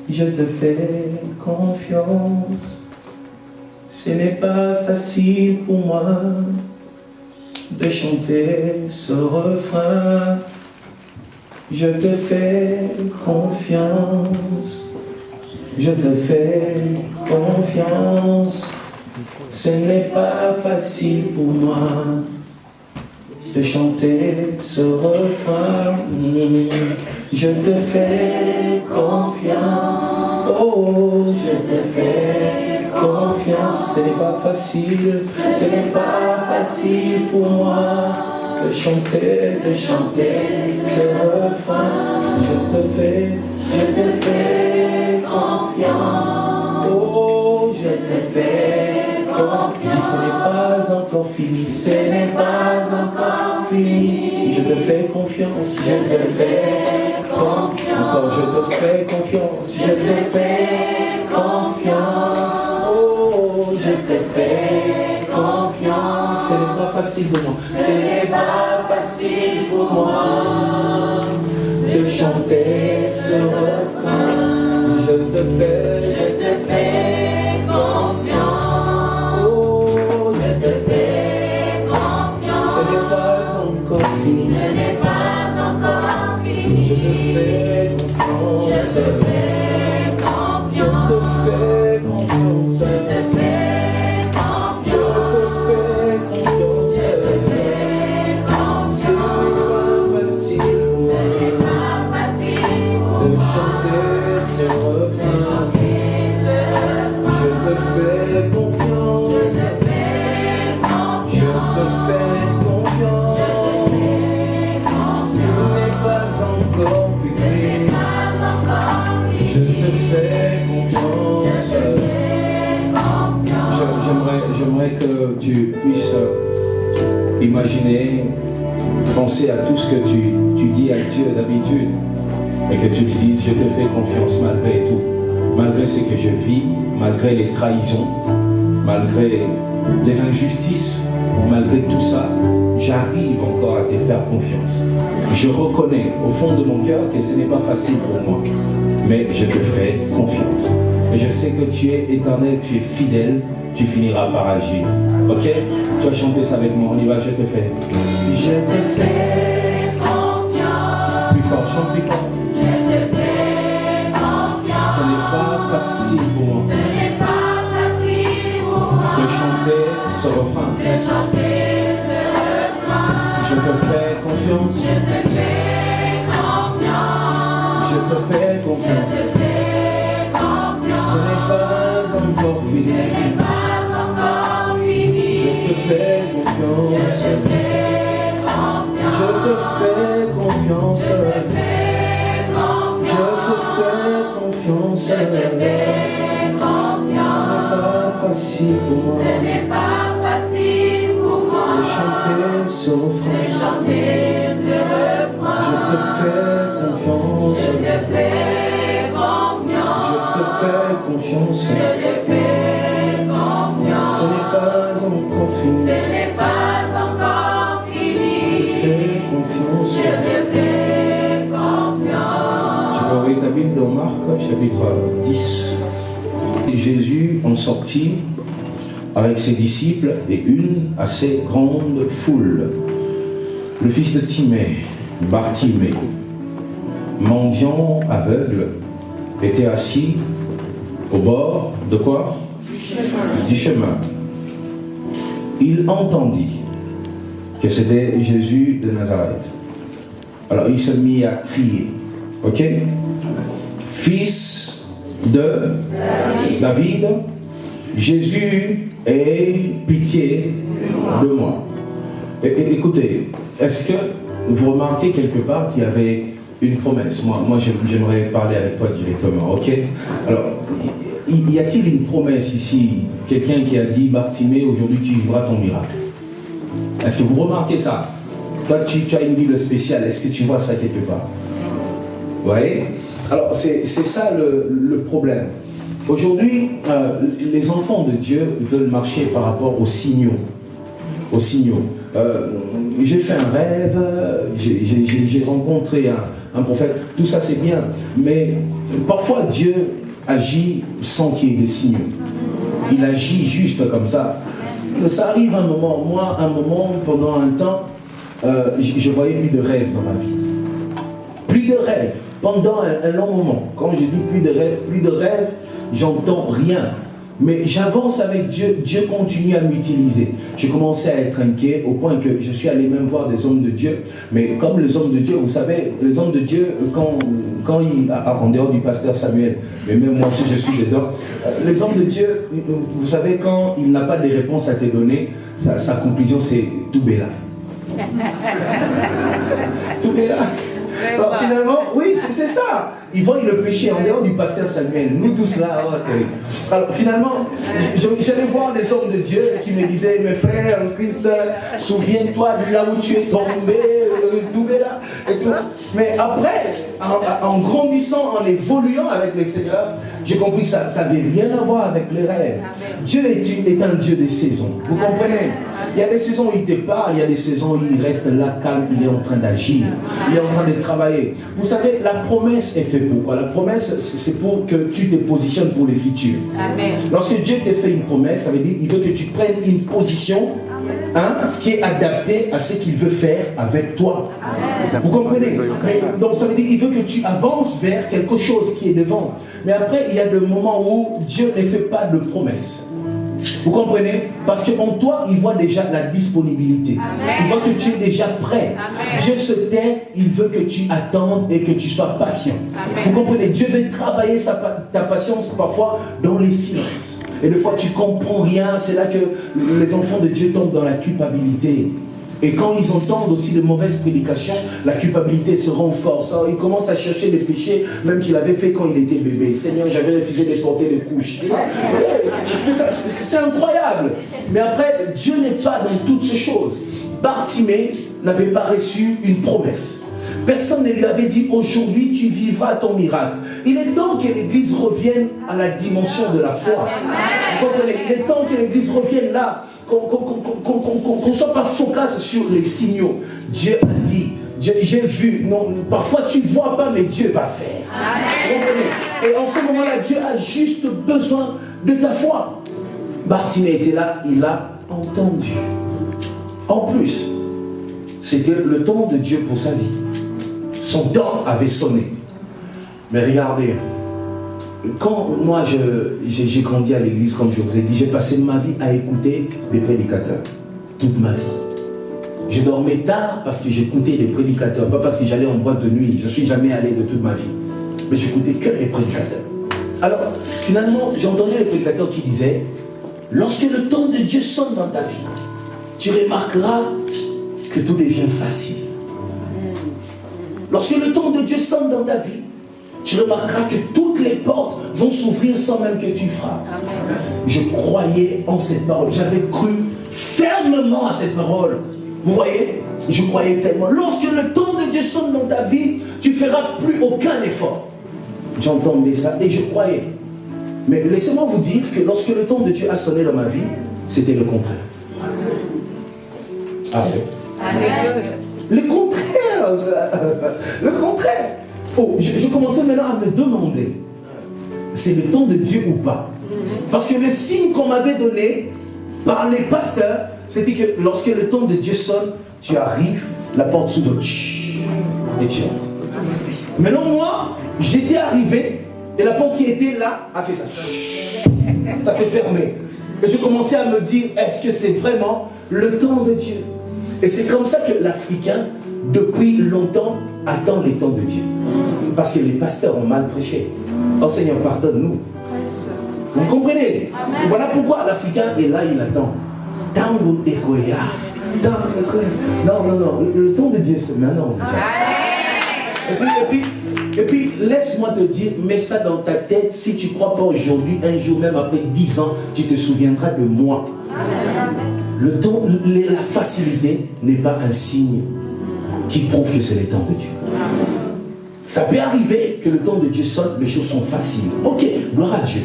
je te fais confiance. Ce n'est pas facile pour moi de chanter ce refrain. Je te fais confiance. Je te fais confiance. Ce n'est pas facile pour moi de chanter ce refrain. Je te fais confiance. Oh, je te fais confiance. Ce n'est pas facile. Ce n'est pas facile pour moi de chanter ce refrain. Je te fais confiance. Oh, je te fais confiance. Dis, ce n'est pas encore fini. Ce n'est pas encore fini. Je te fais confiance. Je te fais confiance. Encore, je te fais confiance. Je te fais confiance. Oh, je te fais confiance. Ce n'est pas facile pour moi. Ce n'est pas facile pour moi de chanter ce refrain. Je te fais confiance. Oh, je te fais confiance. Ce n'est pas encore fini. Ce n'est pas encore fini. Je te fais confiance. Je te fais confiance. Je te fais confiance. Je te fais confiance. Je te fais confiance. Je te fais confiance. Ce n'est pas facile pour moi de chanter ce refrain. Je te fais confiance. Je te fais confiance. Ce n'est pas encore fini. Je te fais confiance. J'aimerais que tu puisses imaginer, penser à tout ce que tu dis à Dieu d'habitude et que tu lui dises, je te fais confiance malgré tout, malgré ce que je vis, malgré les trahisons, malgré les injustices, malgré tout ça, j'arrive encore à te faire confiance. Je reconnais au fond de mon cœur que ce n'est pas facile pour moi, mais je te fais confiance. Et je sais que tu es éternel, tu es fidèle, tu finiras par agir. Ok? Tu vas chanter ça avec moi, on y va, je te fais. Je te fais confiance. Plus fort, chante plus fort. Je te fais confiance. Ce n'est pas facile pour moi. Ce n'est pas facile pour moi de chanter ce refrain. De chanter ce refrain. Je te fais confiance. Je te fais confiance. Je te fais confiance. Je te fais confiance. Ce n'est pas encore fini. Ce n'est pas encore fini. Je te fais confiance. Je te fais confiance. Je te fais confiance. Je te fais confiance. Je te fais confiance. Ce n'est pas facile pour moi. Ce n'est pas facile pour moi de chanter ce refrain. De chanter ce refrain. Je te fais confiance. Je te fais confiance. Je te fais confiance. Je te fais confiance. Ce n'est pas encore fini. Ce n'est pas encore fini. Je te fais confiance. Je te fais confiance. Tu vas ouvrir ta Bible dans Marc, chapitre 10. Jésus en sortit avec ses disciples et une assez grande foule. Le fils de Timée, Bartimée, mendiant aveugle, était assis au bord de quoi? Du chemin. Il entendit que c'était Jésus de Nazareth. Alors il se mit à crier. Ok? Fils de David, Jésus, aie pitié de moi. Écoutez, est-ce que vous remarquez quelque part qu'il y avait une promesse? Moi j'aimerais parler avec toi directement, ok? Alors, y a-t-il une promesse ici? Quelqu'un qui a dit, Bartimée, aujourd'hui tu vivras ton miracle. Est-ce que vous remarquez ça? Toi, tu as une Bible spéciale, est-ce que tu vois ça quelque part? Vous voyez? Alors, c'est ça le problème. Aujourd'hui, les enfants de Dieu veulent marcher par rapport aux signaux. Aux signaux. j'ai fait un rêve, j'ai rencontré un prophète, tout ça c'est bien, mais parfois Dieu agit sans qu'il y ait des signes. Il agit juste comme ça. Ça arrive un moment, moi, pendant un temps, je voyais plus de rêves dans ma vie. Plus de rêves, pendant un long moment. Quand je dis plus de rêves, j'entends rien. Mais j'avance avec Dieu, Dieu continue à m'utiliser. J'ai commencé à être inquiet au point que je suis allé même voir des hommes de Dieu. Mais comme les hommes de Dieu, vous savez, les hommes de Dieu, quand ils, en dehors du pasteur Samuel, mais même moi aussi je suis dedans, les hommes de Dieu, vous savez, quand il n'a pas de réponse à te donner, sa conclusion c'est tout béla. Tout béla. Alors finalement, oui, c'est ça. Ils voient le péché en dehors du pasteur Samuel. Nous tous là, oh, alors finalement, j'allais voir des hommes de Dieu qui me disaient, mes frères en Christ, souviens-toi de là où tu es tombé, tout là, et tout. Mais après, en grandissant, en évoluant avec le Seigneur, j'ai compris que ça n'avait rien à voir avec les rêves. Dieu est un Dieu des saisons. Vous comprenez? Il y a des saisons où il te parle, il y a des saisons où il reste là calme, il est en train d'agir, il est en train de travailler. Vous savez, la promesse est faite pourquoi? La promesse, c'est pour que tu te positionnes pour le futur. Amen. Lorsque Dieu te fait une promesse, ça veut dire qu'il veut que tu prennes une position qui est adaptée à ce qu'il veut faire avec toi. Amen. Vous comprenez? Donc ça veut dire qu'il veut que tu avances vers quelque chose qui est devant. Mais après, il y a des moments où Dieu ne fait pas de promesses. Vous comprenez? Parce qu'en toi, il voit déjà la disponibilité. Amen. Il voit que tu es déjà prêt. Amen. Dieu se tait, il veut que tu attendes et que tu sois patient. Amen. Vous comprenez? Dieu veut travailler ta patience parfois dans les silences. Et des fois, tu ne comprends rien. C'est là que les enfants de Dieu tombent dans la culpabilité. Et quand ils entendent aussi de mauvaises prédications, la culpabilité se renforce. Alors, ils commencent à chercher des péchés, même qu'il avait fait quand il était bébé. Seigneur, j'avais refusé de porter les couches. Tout ça, c'est incroyable. Mais après, Dieu n'est pas dans toutes ces choses. Bartimée n'avait pas reçu une promesse. Personne ne lui avait dit, aujourd'hui tu vivras ton miracle. Il est temps que l'Église revienne à la dimension de la foi. Vous comprenez? Il est temps que l'Église revienne là, qu'on ne soit pas focus sur les signaux. Dieu a dit, j'ai vu, non, parfois tu ne vois pas, mais Dieu va faire. Vous comprenez? Et en ce moment-là, Dieu a juste besoin de ta foi. Bartimée était là, il a entendu. En plus, c'était le temps de Dieu pour sa vie. Son temps avait sonné. Mais regardez, quand moi j'ai grandi à l'église, comme je vous ai dit, j'ai passé ma vie à écouter des prédicateurs. Toute ma vie. Je dormais tard parce que j'écoutais des prédicateurs, pas parce que j'allais en boîte de nuit. Je ne suis jamais allé de toute ma vie. Mais j'écoutais que les prédicateurs. Alors, finalement, j'entendais les prédicateurs qui disaient, lorsque le temps de Dieu sonne dans ta vie, tu remarqueras que tout devient facile. Lorsque le temps de Dieu sonne dans ta vie, tu remarqueras que toutes les portes vont s'ouvrir sans même que tu frappes. Amen. Je croyais en cette parole. J'avais cru fermement à cette parole. Vous voyez? Je croyais tellement. Lorsque le temps de Dieu sonne dans ta vie, tu ne feras plus aucun effort. J'entendais ça et je croyais. Mais laissez-moi vous dire que lorsque le temps de Dieu a sonné dans ma vie, c'était le contraire. Amen. Amen. Le contraire. Le contraire. Oh, je commençais maintenant à me demander, c'est le temps de Dieu ou pas? Parce que le signe qu'on m'avait donné par les pasteurs, c'était que lorsque le temps de Dieu sonne, tu arrives, la porte s'ouvre, et tu entres. Maintenant, moi, j'étais arrivé, et la porte qui était là a fait ça. Ça s'est fermé. Et je commençais à me dire, est-ce que c'est vraiment le temps de Dieu? Et c'est comme ça que l'Africain, depuis longtemps, attend les temps de Dieu. Parce que les pasteurs ont mal prêché. Oh Seigneur, pardonne-nous. Vous comprenez? Amen. Voilà pourquoi l'Africain est là, il attend. Tango Ekoya. Non, le temps de Dieu, c'est maintenant. Et puis, laisse-moi te dire, mets ça dans ta tête. Si tu ne crois pas aujourd'hui, un jour, même après 10 ans, tu te souviendras de moi. Le temps, la facilité n'est pas un signe qui prouve que c'est le temps de Dieu. Ça peut arriver que le temps de Dieu sonne, les choses sont faciles. Ok, gloire à Dieu.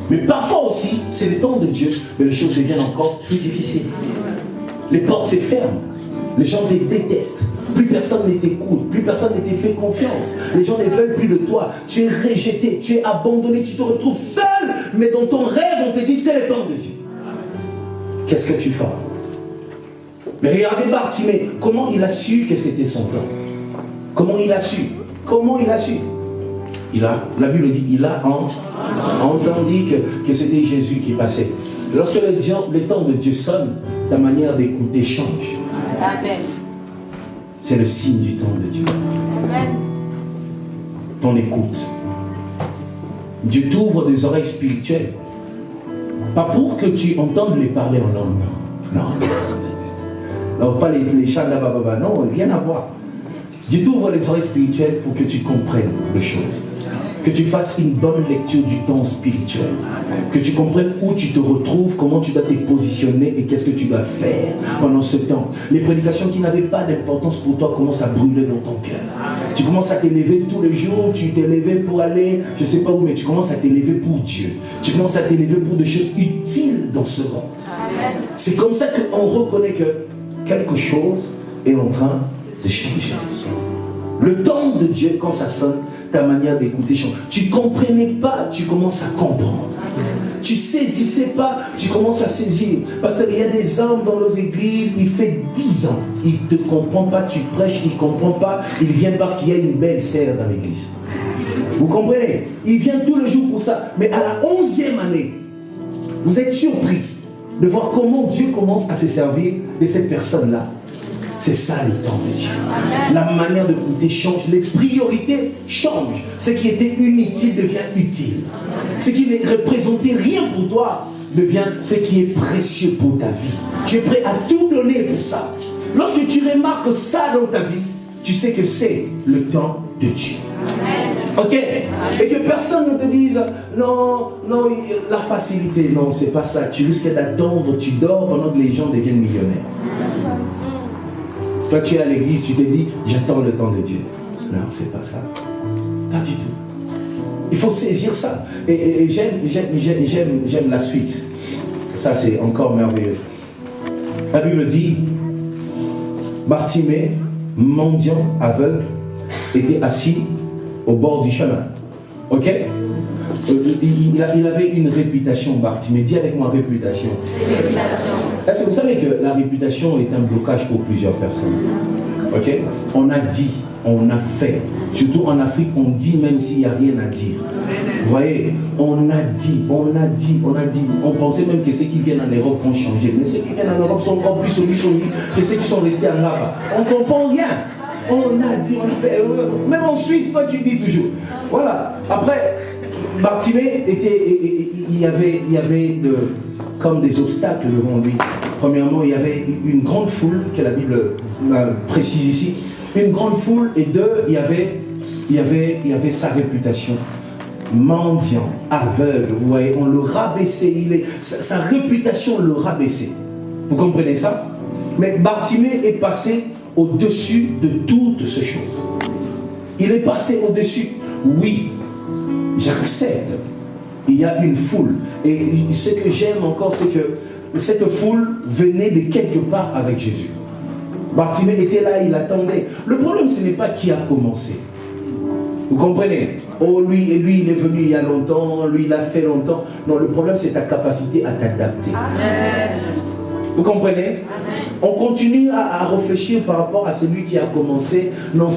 Mais parfois aussi, c'est le temps de Dieu, mais les choses deviennent encore plus difficiles. Les portes se ferment. Les gens te détestent. Plus personne ne t'écoute. Plus personne ne te fait confiance. Les gens ne veulent plus de toi. Tu es rejeté. Tu es abandonné. Tu te retrouves seul. Mais dans ton rêve, on te dit c'est le temps de Dieu. Qu'est-ce que tu feras? Mais regardez Bartimée. Comment il a su que c'était son temps? Comment il a su? Comment il a su? La Bible dit, il a entendu que c'était Jésus qui passait. Lorsque le temps de Dieu sonne, ta manière d'écouter change. Amen. C'est le signe du temps de Dieu. Amen. Ton écoute. Dieu t'ouvre des oreilles spirituelles. Pas pour que tu entendes les parler en langue. Non. Non, pas les chants de la bababa. Non, rien à voir. Dieu t'ouvre les oreilles spirituelles pour que tu comprennes les choses. Que tu fasses une bonne lecture du temps spirituel. Que tu comprennes où tu te retrouves, comment tu dois te positionner et qu'est-ce que tu dois faire pendant ce temps. Les prédications qui n'avaient pas d'importance pour toi commencent à brûler dans ton cœur. Tu commences à t'élever tous les jours, tu t'es levé pour aller, je ne sais pas où, mais tu commences à t'élever pour Dieu. Tu commences à t'élever pour des choses utiles dans ce monde. C'est comme ça qu'on reconnaît que quelque chose est en train de changer. Le temps de Dieu, quand ça sonne, ta manière d'écouter change. Tu ne comprenais pas, tu commences à comprendre. Tu saisissais pas, tu commences à saisir. Parce qu'il y a des hommes dans nos églises, il fait 10 ans, il ne te comprend pas, tu prêches, il ne comprend pas, il vient parce qu'il y a une belle sœur dans l'église. Vous comprenez? Il vient tous les jours pour ça. Mais à la 11e année, vous êtes surpris de voir comment Dieu commence à se servir de cette personne-là. C'est ça le temps de Dieu. La manière de goûter change, les priorités changent. Ce qui était inutile devient utile. Ce qui ne représentait rien pour toi devient ce qui est précieux pour ta vie. Tu es prêt à tout donner pour ça. Lorsque tu remarques ça dans ta vie, tu sais que c'est le temps de Dieu. Ok? Et que personne ne te dise non, la facilité, non, c'est pas ça. Tu risques d'attendre, tu dors pendant que les gens deviennent millionnaires. Toi, tu es à l'église, tu te dis, j'attends le temps de Dieu. Non, c'est pas ça. Pas du tout. Il faut saisir ça. Et j'aime la suite. Ça, c'est encore merveilleux. La Bible dit, Bartimée, mendiant, aveugle, était assis au bord du chemin. Ok? Il avait une réputation, Bartimée. Dis avec moi, réputation. Est-ce que vous savez que la réputation est un blocage pour plusieurs personnes? Ok? On a dit, on a fait. Surtout en Afrique, on dit même s'il n'y a rien à dire. Vous voyez? On a dit. On pensait même que ceux qui viennent en Europe vont changer. Mais ceux qui viennent en Europe sont encore plus solides que ceux qui sont restés en là-bas. On ne comprend rien. On a dit, on a fait. Même en Suisse, toi tu dis toujours. Voilà. Après, Bartimée il y avait comme des obstacles devant lui. Premièrement, il y avait une grande foule, que la Bible précise ici. Une grande foule, et deux, il y avait sa réputation. Mendiant, aveugle, vous voyez, on le rabaissait. Sa réputation le rabaissait. Vous comprenez ça? Mais Bartimée est passé au-dessus de toutes ces choses. Il est passé au-dessus. Oui, j'accepte. Il y a une foule. Et ce que j'aime encore, c'est que cette foule venait de quelque part avec Jésus. Bartimée était là, il attendait. Le problème, ce n'est pas qui a commencé. Vous comprenez? Oh, lui, il est venu il y a longtemps, lui, il a fait longtemps. Non, le problème, c'est ta capacité à t'adapter. Vous comprenez? On continue à réfléchir par rapport à celui qui a commencé. Non,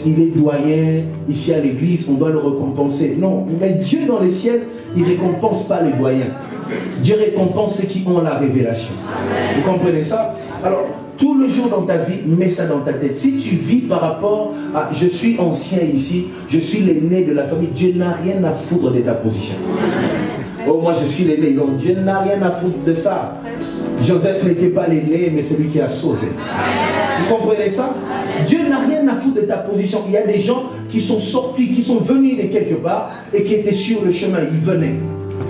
il est doyen ici à l'église, on doit le récompenser. Non, mais Dieu dans les ciels, il ne récompense pas les doyens. Dieu récompense ceux qui ont la révélation. Vous comprenez ça? Alors, tout le jour dans ta vie, mets ça dans ta tête. Si tu vis par rapport à je suis ancien ici, je suis l'aîné de la famille, Dieu n'a rien à foutre de ta position. Oh, moi je suis l'aîné, donc Dieu n'a rien à foutre de ça. Joseph n'était pas l'aîné, mais celui qui a sauvé. Vous comprenez ça? Dieu n'a rien à foutre de ta position. Il y a des gens qui sont sortis, qui sont venus de quelque part et qui étaient sur le chemin. Ils venaient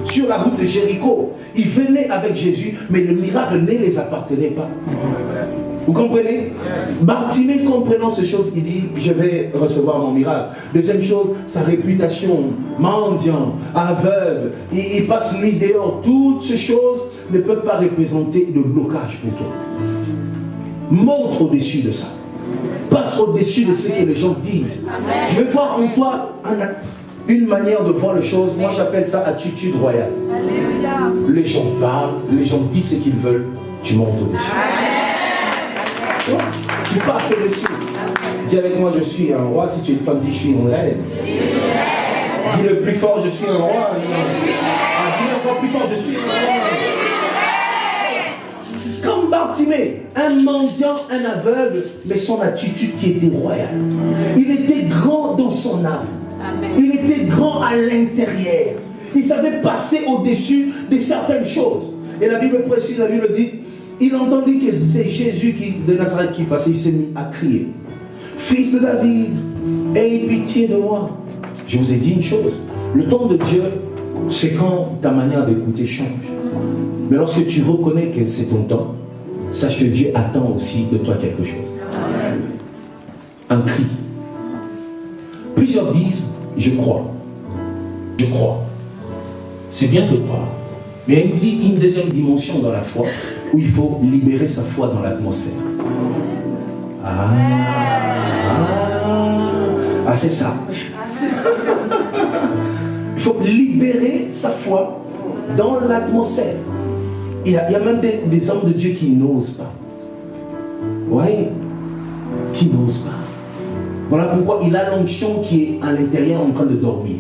sur la route de Jéricho. Ils venaient avec Jésus, mais le miracle ne les appartenait pas. Vous comprenez? Bartimée, comprenant ces choses, il dit, je vais recevoir mon miracle. Deuxième chose, sa réputation, mendiant, aveugle, il passe nuit dehors. Toutes ces choses ne peuvent pas représenter de blocage pour toi. Monte au-dessus de ça. Passe au-dessus de ce que les gens disent. Amen. Je vais voir en toi une manière de voir les choses. Moi, j'appelle ça attitude royale. Alléluia. Les gens parlent, les gens disent ce qu'ils veulent. Tu montes au-dessus. Tu passes au-dessus. Dis avec moi, je suis un roi. Si tu es une femme, dis, je suis une reine. Dis le plus fort, je suis un roi. Dis encore plus fort, je suis un roi. Comme Bartimée, un mendiant, un aveugle, mais son attitude qui était royale. Il était grand dans son âme. Amen. Il était grand à l'intérieur. Il savait passer au-dessus de certaines choses. Et la Bible précise, la Bible dit, il entendit que c'est Jésus de Nazareth qui passait. Il s'est mis à crier. Fils de David, aie pitié de moi. Je vous ai dit une chose. Le temps de Dieu, c'est quand ta manière d'écouter change. Mais lorsque tu reconnais que c'est ton temps, sache que Dieu attend aussi de toi quelque chose. Un cri. Plusieurs disent, je crois. Je crois. C'est bien de croire. Mais il dit une deuxième dimension dans la foi, où il faut libérer sa foi dans l'atmosphère. C'est ça. Il faut libérer sa foi dans l'atmosphère. Il y a même des hommes de Dieu qui n'osent pas. Oui, qui n'osent pas. Voilà pourquoi il a l'onction qui est à l'intérieur en train de dormir.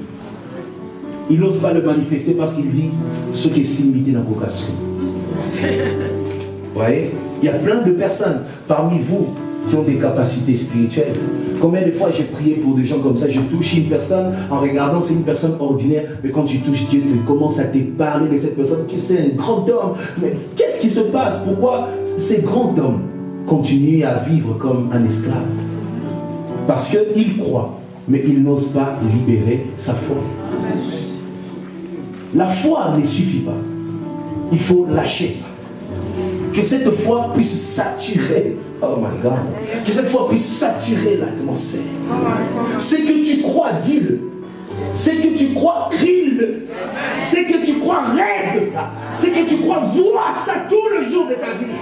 Il n'ose pas le manifester parce qu'il dit ce qui est similité dans vocation. Vous voyez, il y a plein de personnes parmi vous qui ont des capacités spirituelles. Combien de fois j'ai prié pour des gens comme ça, je touche une personne en regardant, c'est une personne ordinaire, mais quand tu touches Dieu, tu commences à te parler de cette personne, que c'est un grand homme. Mais qu'est-ce qui se passe? Pourquoi ces grands hommes continuent à vivre comme un esclave? Parce qu'ils croient, mais ils n'osent pas libérer sa foi. La foi ne suffit pas. Il faut lâcher ça. Que cette foi puisse saturer. Oh my God. Que cette foi puisse saturer l'atmosphère. Ce que tu crois, dis-le. Ce que tu crois, crie-le. Ce que tu crois, rêve de ça. Ce que tu crois, vois ça tout le jour de ta vie.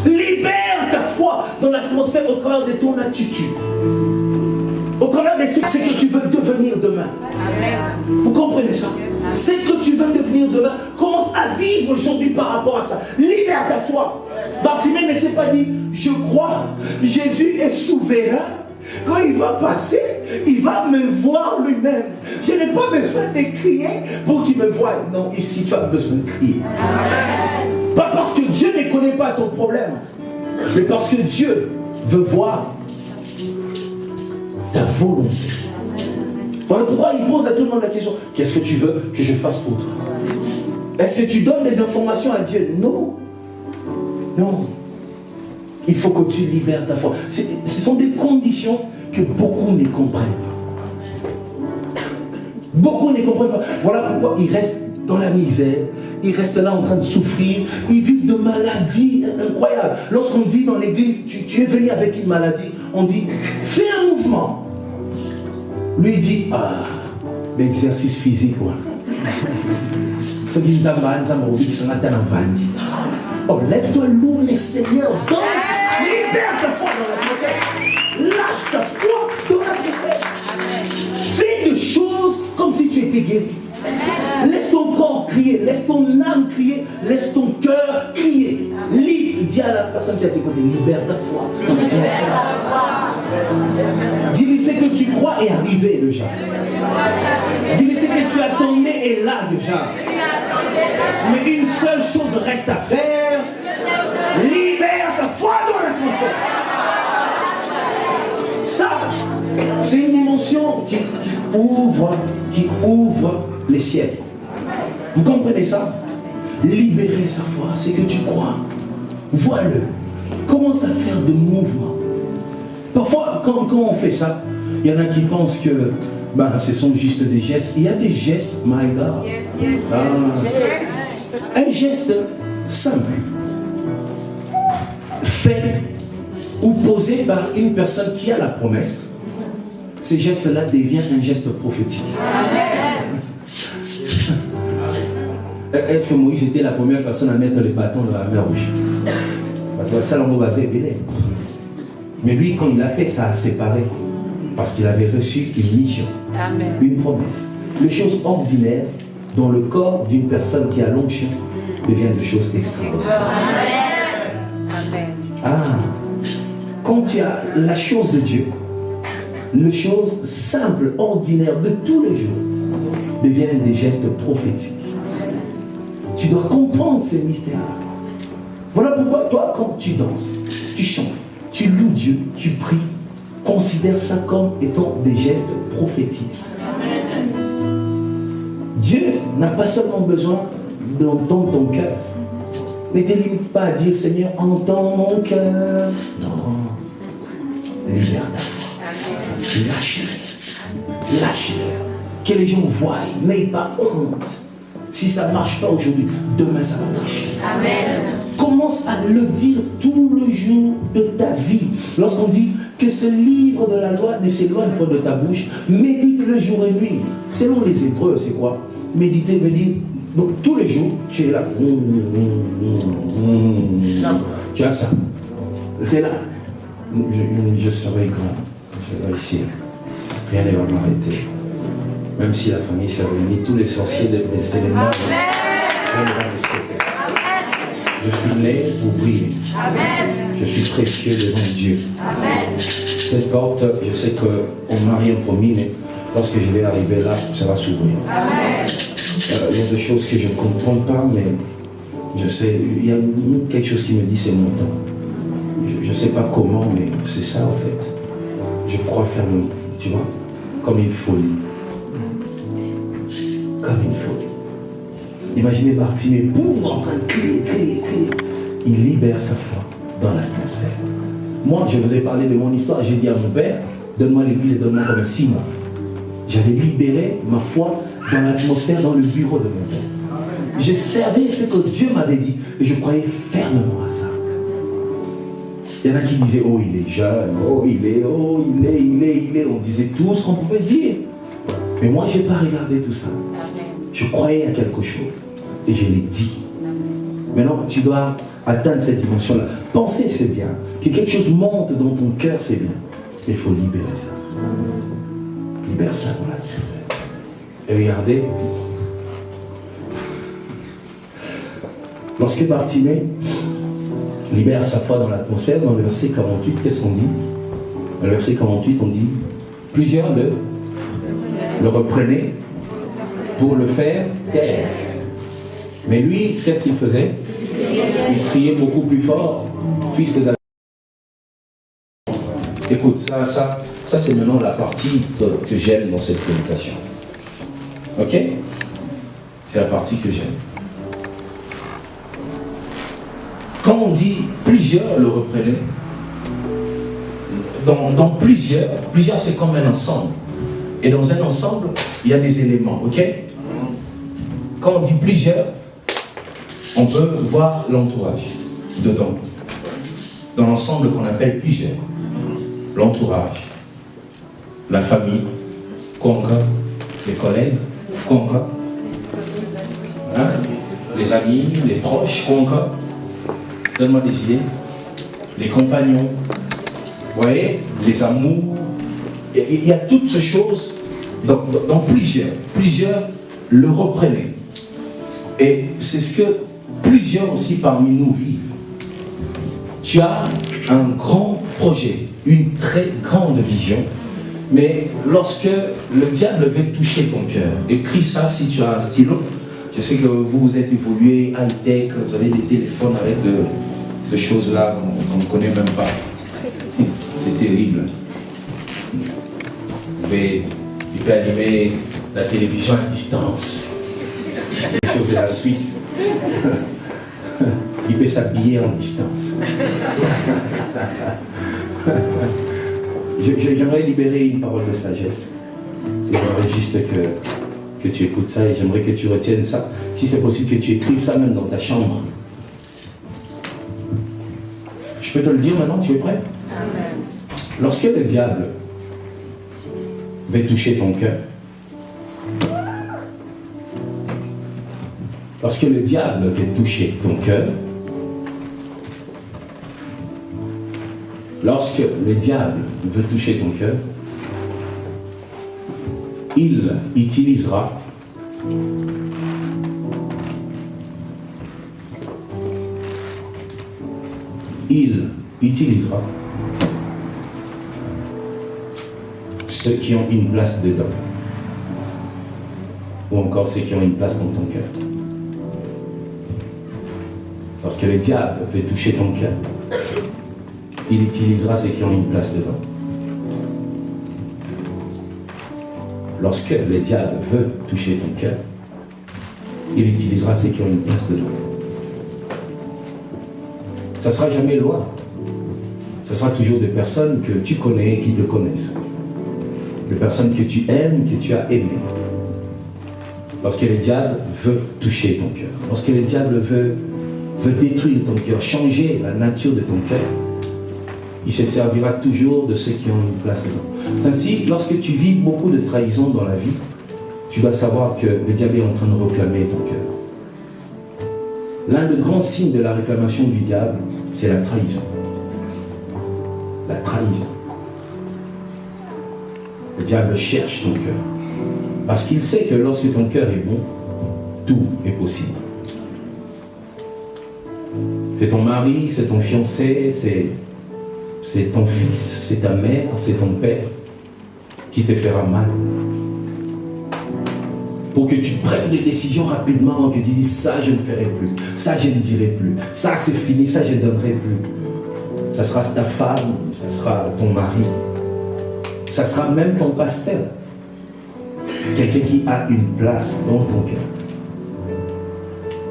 Libère ta foi dans l'atmosphère au travers de ton attitude. Au travers de ce que tu veux devenir demain. Vous comprenez ça? Ce que tu veux devenir demain, commence à vivre aujourd'hui par rapport à ça. Libère ta foi. Bartimée ne s'est pas dit, je crois, Jésus est souverain. Quand il va passer, il va me voir lui-même. Je n'ai pas besoin de crier pour qu'il me voie. Non, ici tu as besoin de crier. Pas parce que Dieu ne connaît pas ton problème, mais parce que Dieu veut voir ta volonté. Voilà pourquoi il pose à tout le monde la question, qu'est-ce que tu veux que je fasse pour toi? Est-ce que tu donnes des informations à Dieu? Non. Non. Il faut que tu libères ta foi. Ce sont des conditions que beaucoup ne comprennent pas. Beaucoup ne comprennent pas. Voilà pourquoi ils restent dans la misère. Ils restent là en train de souffrir. Ils vivent de maladies incroyables. Lorsqu'on dit dans l'église, tu es venu avec une maladie, on dit, fais un mouvement. Lui il dit, l'exercice physique, quoi. Ce qui nous a oh, lève-toi, loue les Seigneurs, danse, libère ta foi dans l'atmosphère. Lâche ta foi dans l'atmosphère. Fais des choses comme si tu étais guéri. Laisse ton corps crier, laisse ton âme crier, laisse ton cœur crier. Dis à la personne qui a tes côtés, libère ta foi dans l'atmosphère. Dis-lui ce que tu crois est arrivé déjà. Dis-lui ce que tu attendais est là déjà. Mais une seule chose reste à faire. Libère ta foi dans l'atmosphère. Ça, c'est une dimension qui ouvre les ciels. Vous comprenez ça? Libérer sa foi, c'est que tu crois. Vois-le. Commence à faire de mouvements. Parfois, quand on fait ça, il y en a qui pensent que ce sont juste des gestes. Il y a des gestes, my God. Un geste simple, fait ou posé par une personne qui a la promesse, ces gestes-là deviennent un geste prophétique. Est-ce que Moïse était la première personne à mettre les bâtons dans la mer Rouge? Mais lui, quand il a fait, ça a séparé. Parce qu'il avait reçu une mission, Amen. Une promesse. Les choses ordinaires dans le corps d'une personne qui a l'onction deviennent des choses extraordinaires. Amen. Ah, quand tu as la chose de Dieu, les choses simples, ordinaires de tous les jours deviennent des gestes prophétiques. Tu dois comprendre ces mystères. Voilà pourquoi toi, quand tu danses, tu chantes, tu loues Dieu, tu pries, considère ça comme étant des gestes prophétiques. Dieu n'a pas seulement besoin d'entendre ton cœur. Ne te limite pas à dire Seigneur, entends mon cœur. Non. Libère ta foi. Lâche-le. Lâche-le. Que les gens voient. N'aie pas honte. Si ça ne marche pas aujourd'hui, demain ça va marcher. Amen. Commence à le dire tous les jours de ta vie. Lorsqu'on dit que ce livre de la loi ne s'éloigne pas de ta bouche, médite-le jour et nuit. Selon les Hébreux, c'est quoi? Méditer veut dire, donc tous les jours, tu es là. Tu as ça. C'est là. Je serai grand. Je vais réussir. Rien ne va m'arrêter. Même si la famille s'est réunie, tous les sorciers des éléments, rien ne va me stopper. Je suis né pour briller. Amen. Je suis précieux devant Dieu. Amen. Cette porte, je sais qu'on m'a rien promis, mais lorsque je vais arriver là, ça va s'ouvrir. Il y a des choses que je ne comprends pas, mais je sais, il y a quelque chose qui me dit c'est mon temps. Je ne sais pas comment, mais c'est ça en fait. Je crois fermement, tu vois, comme une folie. Comme une folie. Imaginez Bartimée, pauvre, en train de crier. Il libère sa foi dans l'atmosphère. Moi, je vous ai parlé de mon histoire. J'ai dit à mon père, donne-moi l'église et donne-moi comme 6 mois. J'avais libéré ma foi dans l'atmosphère, dans le bureau de mon père. J'ai servi ce que Dieu m'avait dit et je croyais fermement à ça. Il y en a qui disaient, oh il est jeune, oh il est. On disait tout ce qu'on pouvait dire. Mais moi, je n'ai pas regardé tout ça. Je croyais à quelque chose et je l'ai dit. Maintenant, tu dois atteindre cette dimension-là. Penser, c'est bien. Que quelque chose monte dans ton cœur, c'est bien. Mais il faut libérer ça. Libère ça dans l'atmosphère. Et regardez. Lorsque Bartimée libère sa foi dans l'atmosphère, dans le verset 48, qu'est-ce qu'on dit? Dans le verset 48, on dit plusieurs le reprenaient pour le faire taire. Mais lui, qu'est-ce qu'il faisait? Il criait beaucoup plus fort. Fils de David. Écoute, ça c'est maintenant la partie que j'aime dans cette prédication. Ok? C'est la partie que j'aime. Quand on dit plusieurs le reprenaient, dans plusieurs c'est comme un ensemble. Et dans un ensemble, il y a des éléments, ok? Quand on dit plusieurs, on peut voir l'entourage dedans. Dans l'ensemble qu'on appelle plusieurs. L'entourage, la famille, les collègues, hein? Les amis, les proches, donne-moi des idées. Les compagnons, vous voyez, les amours. Il y a toutes ces choses dans plusieurs le reprenaient. Et c'est ce que plusieurs aussi parmi nous vivent. Tu as un grand projet, une très grande vision, mais lorsque le diable veut toucher ton cœur, écris ça si tu as un stylo. Je sais que vous êtes évolué, high-tech, vous avez des téléphones avec des choses là qu'on ne connaît même pas. C'est terrible. Il peut animer la télévision à distance. Les choses de la Suisse. Il peut s'habiller en distance. J'aimerais libérer une parole de sagesse. J'aimerais juste que tu écoutes ça et j'aimerais que tu retiennes ça. Si c'est possible que tu écrives ça même dans ta chambre. Je peux te le dire maintenant, tu es prêt? Amen. Lorsque le diable veut toucher ton cœur, lorsque le diable veut toucher ton cœur, Lorsque le diable veut toucher ton cœur, il utilisera ceux qui ont une place dedans, ou encore ceux qui ont une place dans ton cœur. Lorsque le diable veut toucher ton cœur, il utilisera ceux qui ont une place dedans. Lorsque le diable veut toucher ton cœur, il utilisera ceux qui ont une place dedans. Ça ne sera jamais loin. Ce sera toujours des personnes que tu connais et qui te connaissent. Des personnes que tu aimes, que tu as aimées. Lorsque le diable veut toucher ton cœur, lorsque le diable veut détruire ton cœur, changer la nature de ton cœur, il se servira toujours de ceux qui ont une place dedans. C'est ainsi, lorsque tu vis beaucoup de trahison dans la vie, tu dois savoir que le diable est en train de réclamer ton cœur. L'un des grands signes de la réclamation du diable, c'est la trahison. La trahison. Le diable cherche ton cœur. Parce qu'il sait que lorsque ton cœur est bon, tout est possible. C'est ton mari, c'est ton fiancé, c'est ton fils, c'est ta mère, c'est ton père qui te fera mal. Pour que tu prennes des décisions rapidement, que tu dises ça je ne ferai plus, ça je ne dirai plus, ça c'est fini, ça je ne donnerai plus. Ça sera ta femme, ça sera ton mari, ça sera même ton pasteur. Quelqu'un qui a une place dans ton cœur.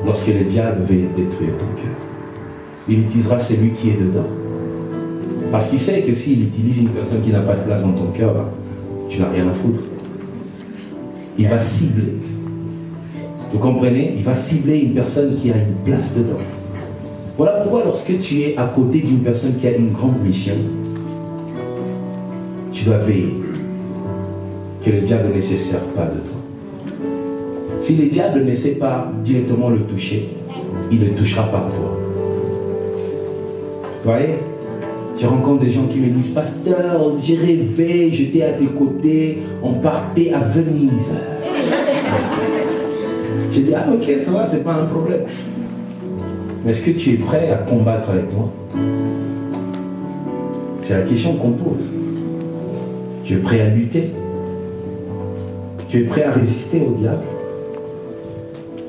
Lorsque le diable veut détruire ton cœur, il utilisera celui qui est dedans. Parce qu'il sait que s'il utilise une personne qui n'a pas de place dans ton cœur, tu n'as rien à foutre. Il va cibler. Vous comprenez? Il va cibler une personne qui a une place dedans. Voilà pourquoi lorsque tu es à côté d'une personne qui a une grande mission, tu dois veiller que le diable ne se serve pas de toi. Si le diable ne sait pas directement le toucher, il le touchera par toi. Vous voyez? Je rencontre des gens qui me disent, pasteur, j'ai rêvé, j'étais à tes côtés, on partait à Venise. J'ai dit, ah ok, ça va, c'est pas un problème. Mais est-ce que tu es prêt à combattre avec moi? C'est la question qu'on pose. Tu es prêt à lutter? Tu es prêt à résister au diable?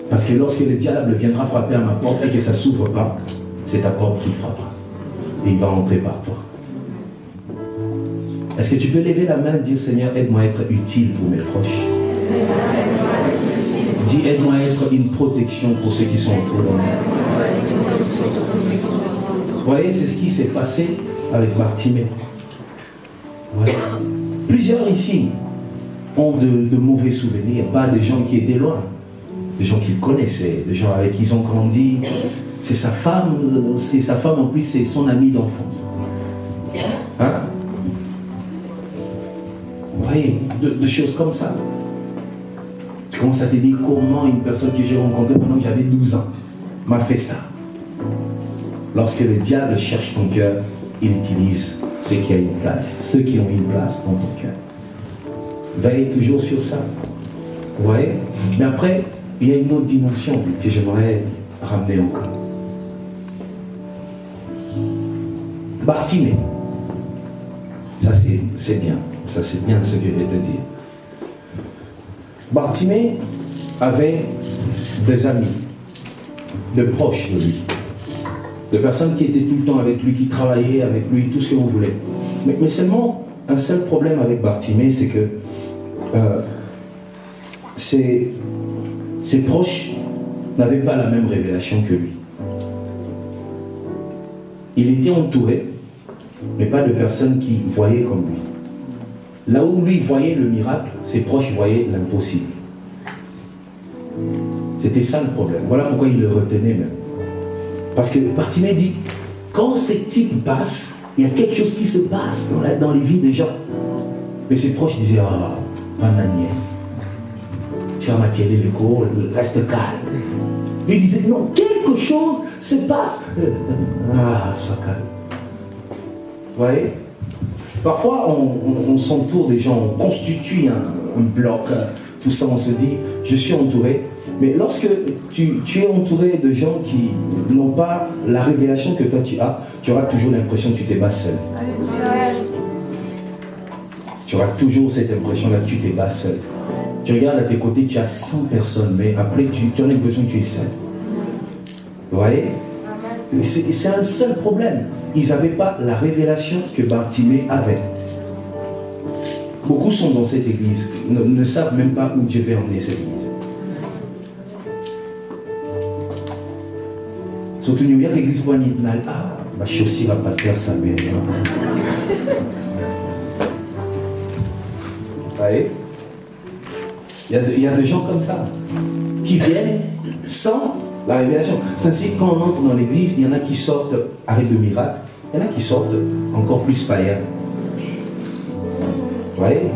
Parce que lorsque le diable viendra frapper à ma porte et que ça ne s'ouvre pas, c'est ta porte qui frappera. Et il va entrer par toi. Est-ce que tu peux lever la main et dire, Seigneur, aide-moi à être utile pour mes proches? Dis, aide-moi à être une protection pour ceux qui sont autour de moi. Vous voyez, c'est ce qui s'est passé avec Bartimée. Ouais. Plusieurs ici ont de mauvais souvenirs, pas des gens qui étaient loin, des gens qu'ils connaissaient, des gens avec qui ils ont grandi. C'est sa femme en plus, c'est son amie d'enfance. Hein? Vous voyez, de choses comme ça. Tu commences à te dire comment une personne que j'ai rencontrée pendant que j'avais 12 ans m'a fait ça. Lorsque le diable cherche ton cœur, il utilise ceux qui ont une place, ceux qui ont une place dans ton cœur. Veillez toujours sur ça. Vous voyez? Mais après, il y a une autre dimension que j'aimerais ramener encore. Bartimée. Ça c'est bien. Ça c'est bien ce que je vais te dire. Bartimée avait des amis, de proches de lui, de personnes qui étaient tout le temps avec lui, qui travaillaient avec lui, tout ce que vous voulez. Mais seulement, un seul problème avec Bartimée, c'est que ses proches n'avaient pas la même révélation que lui. Il était entouré, mais pas de personnes qui voyaient comme lui. Là où lui voyait le miracle, ses proches voyaient l'impossible. C'était ça le problème. Voilà pourquoi il le retenait même. Parce que Bartimée dit, quand ces types passent, il y a quelque chose qui se passe dans les vies des gens. Mais ses proches disaient, ah, pas manière. Tiens, quel est le cours, reste calme. Lui disait, non, quelque chose se passe. Ah, sois calme. Vous voyez? Parfois, on s'entoure des gens, on constitue un bloc, tout ça, on se dit, je suis entouré. Mais lorsque tu es entouré de gens qui n'ont pas la révélation que toi tu auras toujours l'impression que tu t'es bats seul. Tu auras toujours cette impression-là que tu t'es bats seul. Tu regardes à tes côtés, tu as 100 personnes, mais après tu as l'impression que tu es seul. Vous voyez? C'est un seul problème. Ils n'avaient pas la révélation que Bartimée avait. Beaucoup sont dans cette église, ne savent même pas où Dieu veut emmener cette église. Surtout New York, l'église Poignitnal. Ah, ma chaussée va passer à sa mère. Vous voyez? Il y a des gens comme ça qui viennent sans la révélation. C'est ainsi que quand on entre dans l'église, il y en a qui sortent avec le miracle, il y en a qui sortent encore plus païens. Vous voyez?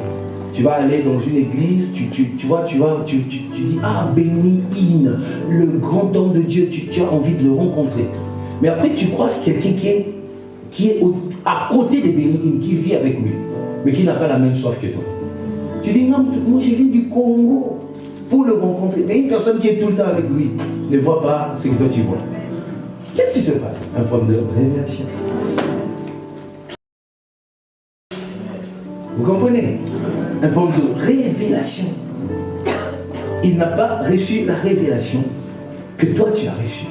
Tu vas aller dans une église, tu dis, ah, béni In, le grand homme de Dieu, tu as envie de le rencontrer. Mais après, tu croises quelqu'un qui est à côté de béni In, qui vit avec lui, mais qui n'a pas la même soif que toi. Tu dis, non, moi je viens du Congo pour le rencontrer. Mais une personne qui est tout le temps avec lui ne voit pas ce que toi tu vois. Qu'est-ce qui se passe? Un problème de révélation. Vous comprenez? Un problème de révélation. Il n'a pas reçu la révélation que toi tu as reçue.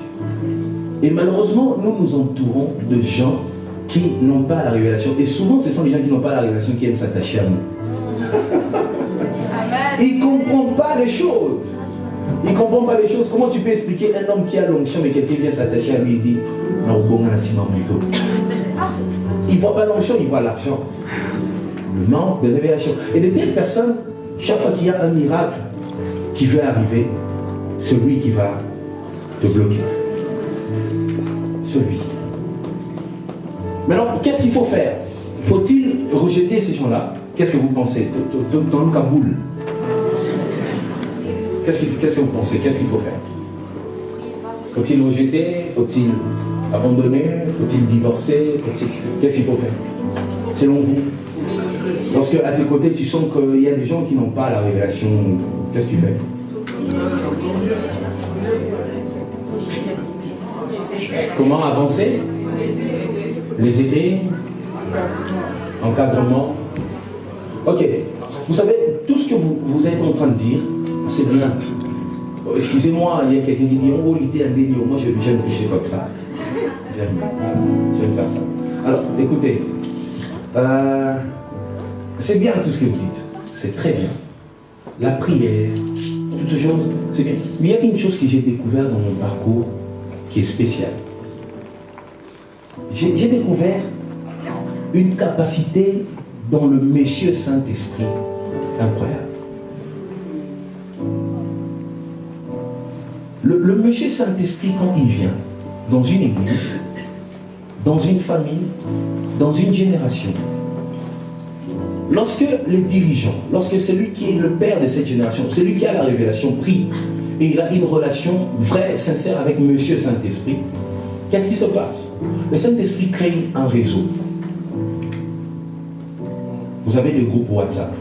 Et malheureusement, nous nous entourons de gens qui n'ont pas la révélation. Et souvent, ce sont les gens qui n'ont pas la révélation qui aiment s'attacher à nous. Il ne comprend pas les choses. Il ne comprend pas les choses. Comment tu peux expliquer un homme qui a l'onction mais quelqu'un vient s'attacher à lui et dit il ne voit pas l'onction, il voit l'argent. Le manque de révélation. Et de telles personnes, chaque fois qu'il y a un miracle qui veut arriver, celui qui va te bloquer. Celui. Maintenant, qu'est-ce qu'il faut faire? Faut-il rejeter ces gens-là? Qu'est-ce que vous pensez? Dans le Kaboul. Qu'est-ce que vous pensez? Qu'est-ce qu'il faut faire? Faut-il rejeter? Faut-il abandonner? Faut-il divorcer? Qu'est-ce qu'il faut faire? Selon vous? Lorsque à tes côtés tu sens qu'il y a des gens qui n'ont pas la révélation, qu'est-ce que tu fais? Comment avancer? Les aider? Encadrement? Ok. Vous savez, tout ce que vous êtes en train de dire, c'est bien. Excusez-moi, il y a quelqu'un qui dit oh, il était un délire. Moi, j'aime toucher comme ça. J'aime faire ça. Alors, écoutez. C'est bien tout ce que vous dites. C'est très bien. La prière, toutes ces choses, c'est bien. Mais il y a une chose que j'ai découvert dans mon parcours qui est spéciale. J'ai découvert une capacité dans le Monsieur Saint-Esprit incroyable. Le Monsieur Saint-Esprit, quand il vient dans une église, dans une famille, dans une génération, lorsque les dirigeants, lorsque celui qui est le père de cette génération, celui qui a la révélation, prie, et il a une relation vraie, sincère avec Monsieur Saint-Esprit, qu'est-ce qui se passe? Le Saint-Esprit crée un réseau. Vous avez des groupes WhatsApp.